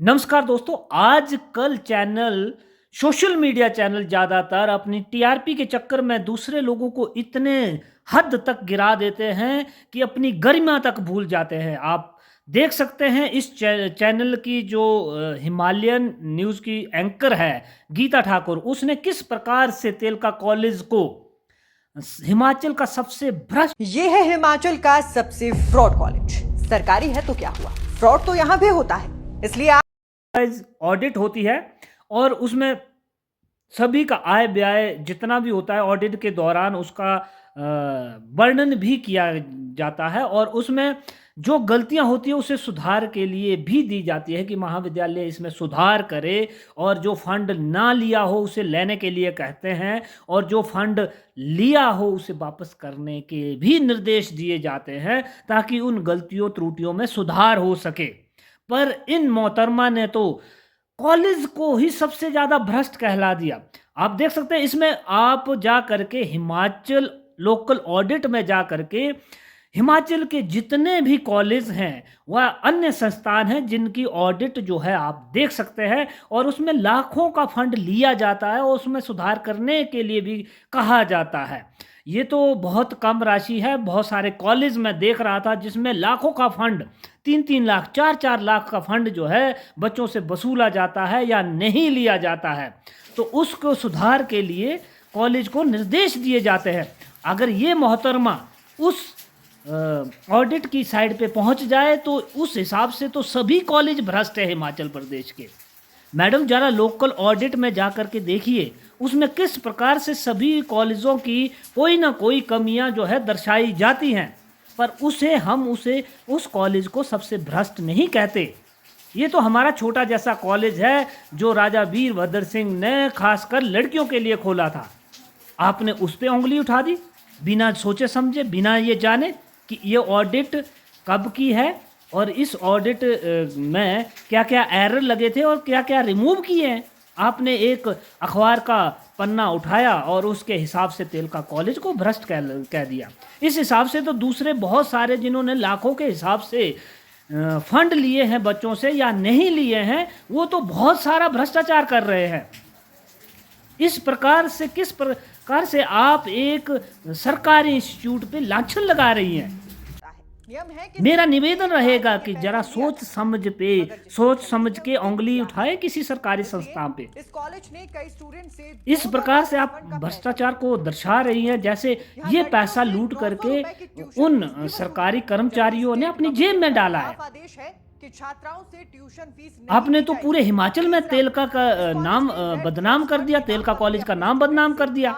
नमस्कार दोस्तों, आजकल चैनल सोशल मीडिया चैनल ज़्यादातर अपनी टीआरपी के चक्कर में दूसरे लोगों को इतने हद तक गिरा देते हैं कि अपनी गरिमा तक भूल जाते हैं। आप देख सकते हैं इस चैनल की जो हिमालयन न्यूज़ की एंकर है गीता ठाकुर, उसने किस प्रकार से तेलका कॉलेज को हिमाचल का सबसे भ्रष्ट ये है हिमाचल का सबसे फ्रॉड कॉलेज। सरकारी है तो क्या हुआ, फ्रॉड तो यहाँ भी होता है। इसलिए ऑडिट होती है और उसमें सभी का आय व्यय जितना भी होता है ऑडिट के दौरान उसका वर्णन भी किया जाता है और उसमें जो गलतियां होती है उसे सुधार के लिए भी दी जाती है कि महाविद्यालय इसमें सुधार करे और जो फंड ना लिया हो उसे लेने के लिए कहते हैं और जो फंड लिया हो उसे वापस करने के भी निर्देश दिए जाते हैं ताकि उन गलतियों त्रुटियों में सुधार हो सके। पर इन मोहतरमा ने तो कॉलेज को ही सबसे ज़्यादा भ्रष्ट कहला दिया। आप देख सकते हैं इसमें आप जा करके हिमाचल लोकल ऑडिट में जा करके हिमाचल के जितने भी कॉलेज हैं वह अन्य संस्थान हैं जिनकी ऑडिट जो है आप देख सकते हैं और उसमें लाखों का फंड लिया जाता है और उसमें सुधार करने के लिए भी कहा जाता है। ये तो बहुत कम राशि है। बहुत सारे कॉलेज में देख रहा था जिसमें लाखों का फंड 3-3 लाख 4-4 लाख का फंड जो है बच्चों से वसूला जाता है या नहीं लिया जाता है, तो उसको सुधार के लिए कॉलेज को निर्देश दिए जाते हैं। अगर ये मोहतरमा उस ऑडिट की साइड पे पहुंच जाए तो उस हिसाब से तो सभी कॉलेज भ्रष्ट है हिमाचल प्रदेश के। मैडम जरा लोकल ऑडिट में जा कर के देखिए उसमें किस प्रकार से सभी कॉलेजों की कोई ना कोई कमियां जो है दर्शाई जाती हैं, पर हम उसे उस कॉलेज को सबसे भ्रष्ट नहीं कहते। ये तो हमारा छोटा जैसा कॉलेज है जो राजा वीरभद्र सिंह ने खासकर लड़कियों के लिए खोला था। आपने उस पर उंगली उठा दी बिना सोचे समझे, बिना ये जाने कि ये ऑडिट कब की है और इस ऑडिट में क्या क्या एरर लगे थे और क्या क्या रिमूव किए हैं। आपने एक अखबार का पन्ना उठाया और उसके हिसाब से तेलका कॉलेज को भ्रष्ट कह दिया। इस हिसाब से तो दूसरे बहुत सारे जिन्होंने लाखों के हिसाब से फंड लिए हैं बच्चों से या नहीं लिए हैं वो तो बहुत सारा भ्रष्टाचार कर रहे हैं। इस प्रकार से किस प्रकार से आप एक सरकारी इंस्टीट्यूट पे लांछन लगा रही हैं। मेरा निवेदन रहेगा कि जरा सोच समझ के उंगली उठाए किसी सरकारी संस्थान पे। इस कॉलेज ने कई स्टूडेंट से इस प्रकार से आप भ्रष्टाचार को दर्शा रही हैं जैसे ये पैसा लूट करके उन सरकारी कर्मचारियों ने अपनी जेब में डाला है। कि छात्राओं से ट्यूशन फीस आपने तो पूरे हिमाचल में तेलका का नाम बदनाम कर दिया, तेलका कॉलेज का नाम बदनाम कर दिया।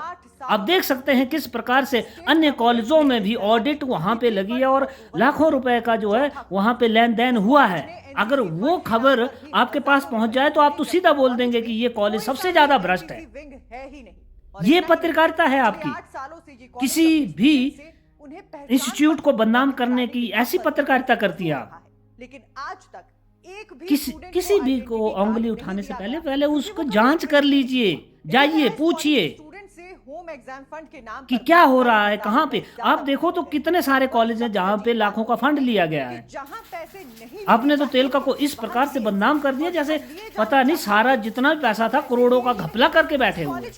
आप देख सकते हैं किस प्रकार से अन्य कॉलेजों में भी ऑडिट वहां पे लगी है और लाखों रुपए का जो है वहां पे लेन देन हुआ है। अगर वो खबर आपके पास पहुंच जाए तो आप तो सीधा बोल देंगे कि ये कॉलेज सबसे ज्यादा भ्रष्ट है। ये पत्रकारिता है आपकी। किसी भी इंस्टीट्यूट को बदनाम करने की ऐसी पत्रकारिता करती है आप। लेकिन आज तक एक भी किसी भी को उंगली उठाने से पहले उसको जांच कर लीजिए, जाइए पूछिए होम एग्जाम फंड के नाम कि क्या हो रहा है, कहाँ पे। आप देखो तो कितने सारे कॉलेज हैं जहाँ पे लाखों का फंड लिया गया है। आपने तो तेलका को इस प्रकार से बदनाम कर दिया जैसे पता नहीं सारा जितना भी पैसा था करोड़ों का घपला करके बैठे हुए।